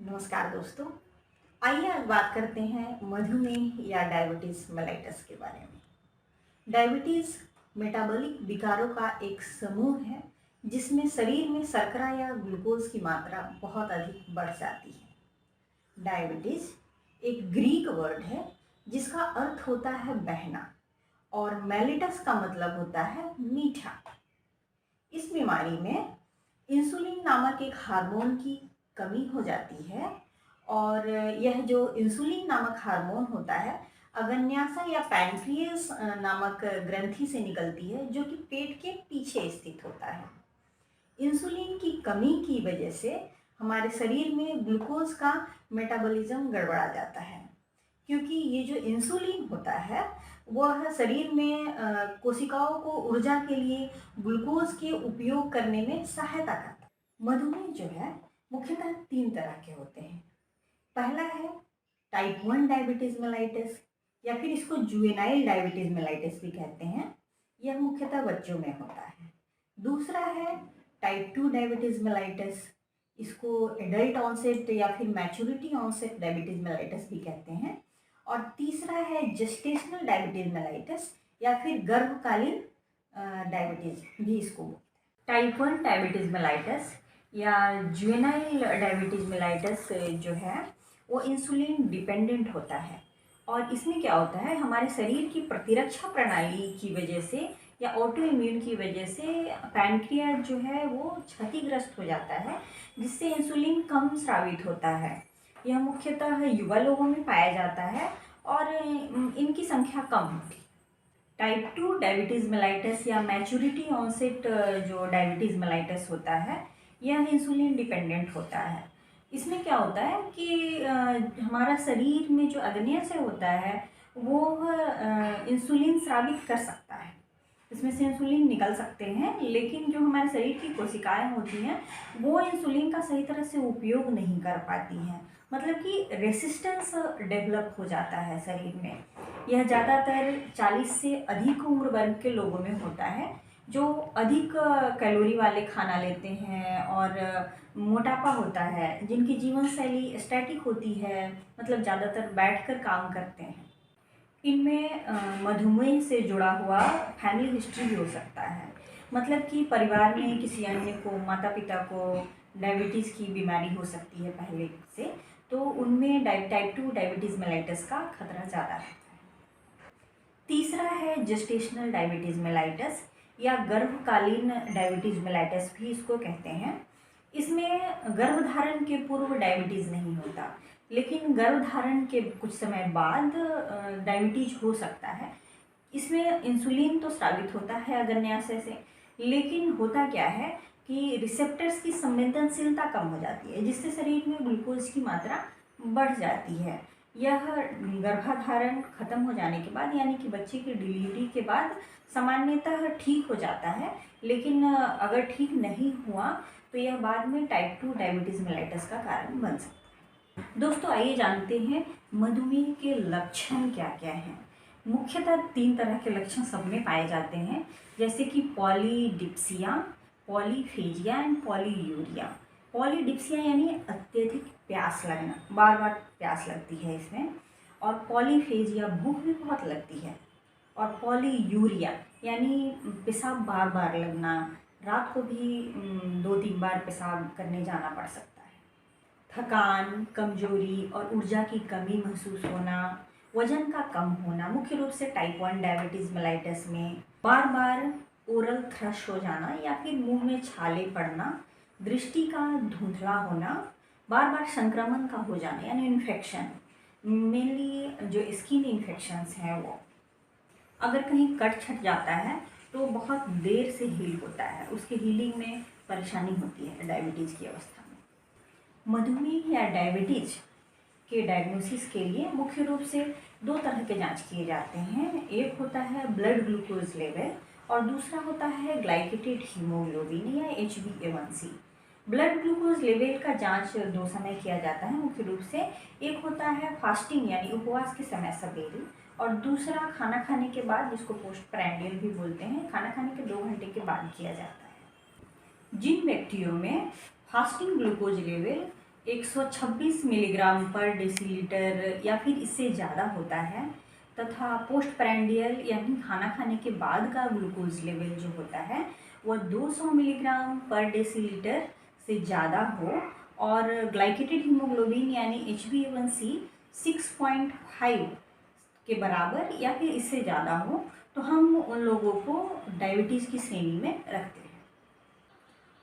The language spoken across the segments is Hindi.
नमस्कार दोस्तों। आइए आज बात करते हैं मधुमेह या डायबिटीज़ मेलाइटस के बारे में। डायबिटीज़ मेटाबॉलिक विकारों का एक समूह है जिसमें शरीर में शर्करा या ग्लूकोज की मात्रा बहुत अधिक बढ़ जाती है। डायबिटीज़ एक ग्रीक वर्ड है जिसका अर्थ होता है बहना और मेलिटस का मतलब होता है मीठा। इस बीमारी में इंसुलिन नामक एक हार्मोन की कमी हो जाती है और यह जो इंसुलिन नामक हार्मोन होता है अग्न्याशय या पैनक्रियास नामक ग्रंथि से निकलती है जो कि पेट के पीछे स्थित होता है। इंसुलिन की कमी की वजह से हमारे शरीर में ग्लूकोज का मेटाबॉलिज्म गड़बड़ा जाता है, क्योंकि ये जो इंसुलिन होता है वह शरीर में कोशिकाओं को ऊर्जा के लिए ग्लूकोज के उपयोग करने में सहायता करता है। मधुमेह जो है मुख्यतः 3 तरह के होते हैं। पहला है टाइप 1 डायबिटीज़ मेलाइटिस या फिर इसको जुवेनाइल डायबिटीज़ मेलाइटिस भी कहते हैं। यह मुख्यतः बच्चों में होता है। दूसरा है टाइप 2 डायबिटीज़ मेलाइटिस, इसको एडल्ट ऑनसेट या फिर मैच्योरिटी ऑनसेट डायबिटीज़ मेलाइटिस भी कहते हैं। और तीसरा है जेस्टेशनल डायबिटीज़ मेलाइटिस या फिर गर्भकालीन डायबिटीज़ भी इसको बोलते हैं। टाइप 1 डायबिटीज़ मेलाइटिस या जुवेनाइल डायबिटीज़ मेलाइटिस जो है वो इंसुलिन डिपेंडेंट होता है और इसमें क्या होता है हमारे शरीर की प्रतिरक्षा प्रणाली की वजह से या ऑटो इम्यून की वजह से पैनक्रियाज जो है वो क्षतिग्रस्त हो जाता है, जिससे इंसुलिन कम स्रावित होता है। यह मुख्यतः युवा लोगों में पाया जाता है और इनकी संख्या कम होती है। टाइप 2 डायबिटीज़ मेलाइटिस या मैच्योरिटी ऑनसेट जो डायबिटीज़ मेलाइटिस होता है यह इंसुलिन डिपेंडेंट होता है। इसमें क्या होता है कि हमारा शरीर में जो अग्न्याशय होता है वो इंसुलिन स्रावित कर सकता है, इसमें से इंसुलिन निकल सकते हैं, लेकिन जो हमारे शरीर की कोशिकाएं होती हैं वो इंसुलिन का सही तरह से उपयोग नहीं कर पाती हैं, मतलब कि रेसिस्टेंस डेवलप हो जाता है शरीर में। यह ज़्यादातर 40 से अधिक उम्र वर्ग के लोगों में होता है जो अधिक कैलोरी वाले खाना लेते हैं और मोटापा होता है, जिनकी जीवन शैली स्टैटिक होती है, मतलब ज़्यादातर बैठकर काम करते हैं। इनमें मधुमेह से जुड़ा हुआ फैमिली हिस्ट्री भी हो सकता है, मतलब कि परिवार में किसी अन्य को, माता पिता को डायबिटीज़ की बीमारी हो सकती है पहले से, तो उनमें टाइप 2 डायबिटीज़ मेलाइटिस का खतरा ज़्यादा रहता है। तीसरा है जेस्टेशनल डायबिटीज़ मेलाइटिस या गर्भकालीन डायबिटीज़ मेलाइटिस भी इसको कहते हैं। इसमें गर्भधारण के पूर्व डायबिटीज़ नहीं होता, लेकिन गर्भधारण के कुछ समय बाद डायबिटीज हो सकता है। इसमें इंसुलिन तो स्रावित होता है अग्न्याशय से, लेकिन होता क्या है कि रिसेप्टर्स की संवेदनशीलता कम हो जाती है, जिससे शरीर में ग्लूकोज की मात्रा बढ़ जाती है। यह गर्भाधारण खत्म हो जाने के बाद, यानी कि बच्चे की डिलीवरी के बाद सामान्यतः ठीक हो जाता है, लेकिन अगर ठीक नहीं हुआ तो यह बाद में टाइप 2 डायबिटीज़ मेलाइटिस का कारण बन सकता है। दोस्तों आइए जानते हैं मधुमेह के लक्षण क्या क्या हैं। मुख्यतः 3 तरह के लक्षण सब में पाए जाते हैं, जैसे कि polydipsia, polyphagia and polyuria. Polydipsia यानी अत्यधिक प्यास लगना, बार बार प्यास लगती है इसमें, और पॉलीफेजिया भूख भी बहुत लगती है, और पॉलीयूरिया यानी पेशाब बार बार लगना, रात को भी 2-3 बार पेशाब करने जाना पड़ सकता है। थकान, कमजोरी और ऊर्जा की कमी महसूस होना, वजन का कम होना, मुख्य रूप से टाइप 1 डायबिटीज़ मेलाइटिस में बार बार ओरल थ्रश हो जाना या फिर मुंह में छाले पड़ना, दृष्टि का धुंधला होना, बार बार संक्रमण का हो जाना यानी इन्फेक्शन, मेनली जो स्किन इन्फेक्शंस हैं वो, अगर कहीं कट छट जाता है तो बहुत देर से हील होता है, उसके हीलिंग में परेशानी होती है डायबिटीज़ की अवस्था में। मधुमेह या डायबिटीज़ के डायग्नोसिस के लिए मुख्य रूप से 2 तरह के जांच किए जाते हैं। एक होता है ब्लड ग्लूकोज लेवल और दूसरा होता है ग्लाइकेटेड हीमोग्लोबिन या HbA1c। ब्लड ग्लूकोज लेवल का जांच 2 समय किया जाता है मुख्य रूप से। एक होता है फास्टिंग यानी उपवास के समय सवेरे, और दूसरा खाना खाने के बाद, जिसको पोस्ट प्रैंडियल भी बोलते हैं, खाना खाने के 2 घंटे के बाद किया जाता है। जिन व्यक्तियों में फास्टिंग ग्लूकोज लेवल 126 मिलीग्राम पर डेसीलीटर या फिर इससे ज़्यादा होता है, तथा पोस्ट प्रैंडियल यानी खाना खाने के बाद का ग्लूकोज लेवल जो होता है वह 200 मिलीग्राम पर डेसीलीटर से ज़्यादा हो, और ग्लाइकेटेड हीमोग्लोबिन यानी HbA1c 6.5 के बराबर या फिर इससे ज़्यादा हो, तो हम उन लोगों को डायबिटीज़ की श्रेणी में रखते हैं।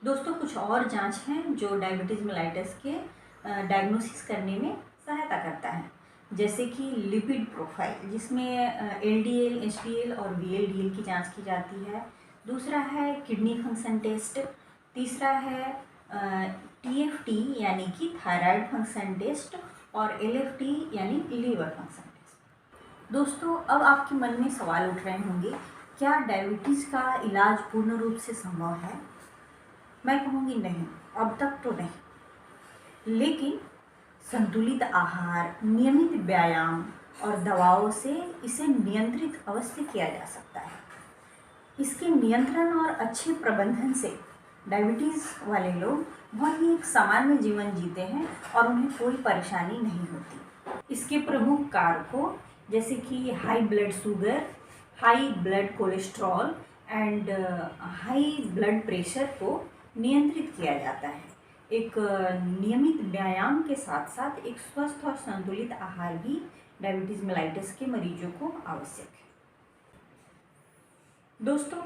दोस्तों, कुछ और जांच हैं जो डायबिटीज़ मेलाइटस के डायग्नोसिस करने में सहायता करता है, जैसे कि लिपिड प्रोफाइल, जिसमें LDL, HDL और VLDL की जांच की जाती है। दूसरा है किडनी फंक्शन टेस्ट। तीसरा है TFT यानी कि थायराइड फंक्शन टेस्ट, और LFT यानी लीवर फंक्शन टेस्ट। दोस्तों, अब आपके मन में सवाल उठ रहे होंगे, क्या डायबिटीज़ का इलाज पूर्ण रूप से संभव है? मैं कहूँगी नहीं, अब तक तो नहीं, लेकिन संतुलित आहार, नियमित व्यायाम और दवाओं से इसे नियंत्रित अवश्य किया जा सकता है। इसके नियंत्रण और अच्छे प्रबंधन से डायबिटीज़ वाले लोग बहुत ही एक सामान्य जीवन जीते हैं और उन्हें कोई परेशानी नहीं होती। इसके प्रमुख कारकों जैसे कि high blood sugar, high blood cholesterol and high blood pressure को नियंत्रित किया जाता है। एक नियमित व्यायाम के साथ साथ एक स्वस्थ और संतुलित आहार भी डायबिटीज़ मेलाइटस के मरीजों को आवश्यक है। दोस्तों,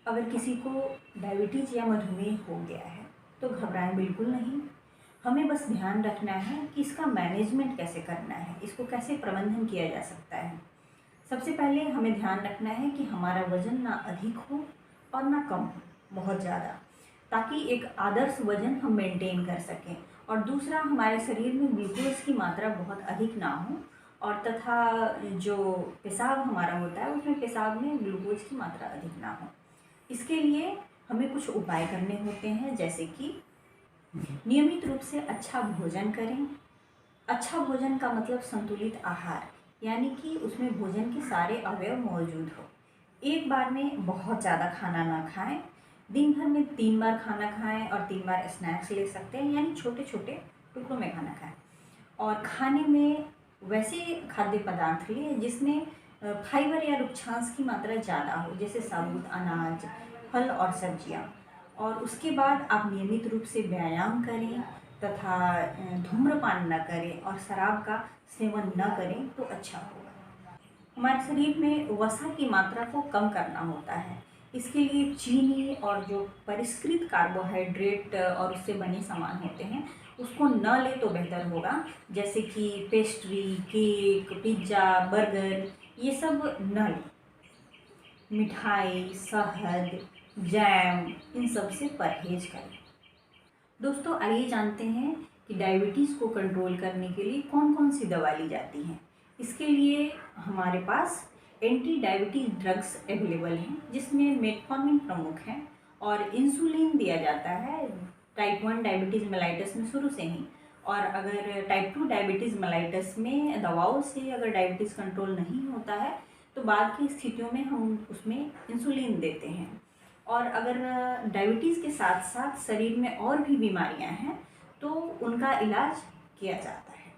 अगर किसी को डायबिटीज़ या मधुमेह हो गया है तो घबराएं बिल्कुल नहीं। हमें बस ध्यान रखना है कि इसका मैनेजमेंट कैसे करना है, इसको कैसे प्रबंधन किया जा सकता है। सबसे पहले हमें ध्यान रखना है कि हमारा वज़न ना अधिक हो और ना कम हो बहुत ज़्यादा, ताकि एक आदर्श वज़न हम मेंटेन कर सकें। और दूसरा, हमारे शरीर में ग्लूकोज की मात्रा बहुत अधिक ना हो, और तथा जो पेशाब हमारा होता है उसमें पेशाब में ग्लूकोज की मात्रा अधिक ना हो। इसके लिए हमें कुछ उपाय करने होते हैं, जैसे कि नियमित रूप से अच्छा भोजन करें। अच्छा भोजन का मतलब संतुलित आहार, यानी कि उसमें भोजन के सारे अवयव मौजूद हो। एक बार में बहुत ज़्यादा खाना ना खाएं। दिन भर में 3 बार खाना खाएं और 3 बार स्नैक्स ले सकते हैं, यानी छोटे छोटे टुकड़ों में खाना खाएं। और खाने में वैसे खाद्य पदार्थ लें जिसमें फाइबर या रुक्षांश की मात्रा ज़्यादा हो, जैसे साबुत अनाज, फल और सब्जियां। और उसके बाद आप नियमित रूप से व्यायाम करें तथा धूम्रपान न करें और शराब का सेवन न करें तो अच्छा होगा। हमारे शरीर में वसा की मात्रा को कम करना होता है। इसके लिए चीनी और जो परिष्कृत कार्बोहाइड्रेट और उससे बने सामान होते हैं उसको न ले तो बेहतर होगा, जैसे कि पेस्ट्री, केक, पिज्ज़ा, बर्गर, ये सब न लें। मिठाई, शहद, जैम, इन सब से परहेज करें। दोस्तों, आइए जानते हैं कि डायबिटीज़ को कंट्रोल करने के लिए कौन कौन सी दवा ली जाती हैं। इसके लिए हमारे पास एंटी डायबिटीज़ ड्रग्स अवेलेबल हैं, जिसमें मेटफॉर्मिन प्रमुख हैं, और इंसुलिन दिया जाता है टाइप 1 डायबिटीज़ मेलाइटस में शुरू से ही। और अगर टाइप 2 डायबिटीज़ मेलाइटस में दवाओं से अगर डायबिटीज़ कंट्रोल नहीं होता है तो बाद की स्थितियों में हम उसमें इंसुलिन देते हैं। और अगर डायबिटीज़ के साथ साथ शरीर में और भी बीमारियां हैं तो उनका इलाज किया जाता है।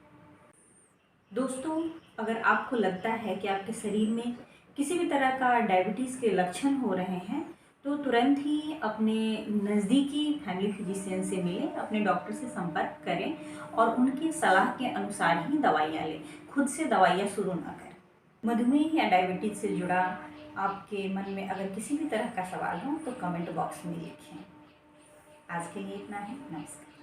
दोस्तों, अगर आपको लगता है कि आपके शरीर में किसी भी तरह का डायबिटीज़ के लक्षण हो रहे हैं तो तुरंत ही अपने नज़दीकी फैमिली फिजिशियन से मिलें, अपने डॉक्टर से संपर्क करें और उनकी सलाह के अनुसार ही दवाइयाँ लें। खुद से दवाइयाँ शुरू ना करें। मधुमेह या डायबिटीज़ से जुड़ा आपके मन में अगर किसी भी तरह का सवाल हो तो कमेंट बॉक्स में लिखें। आज के लिए इतना ही। नमस्कार।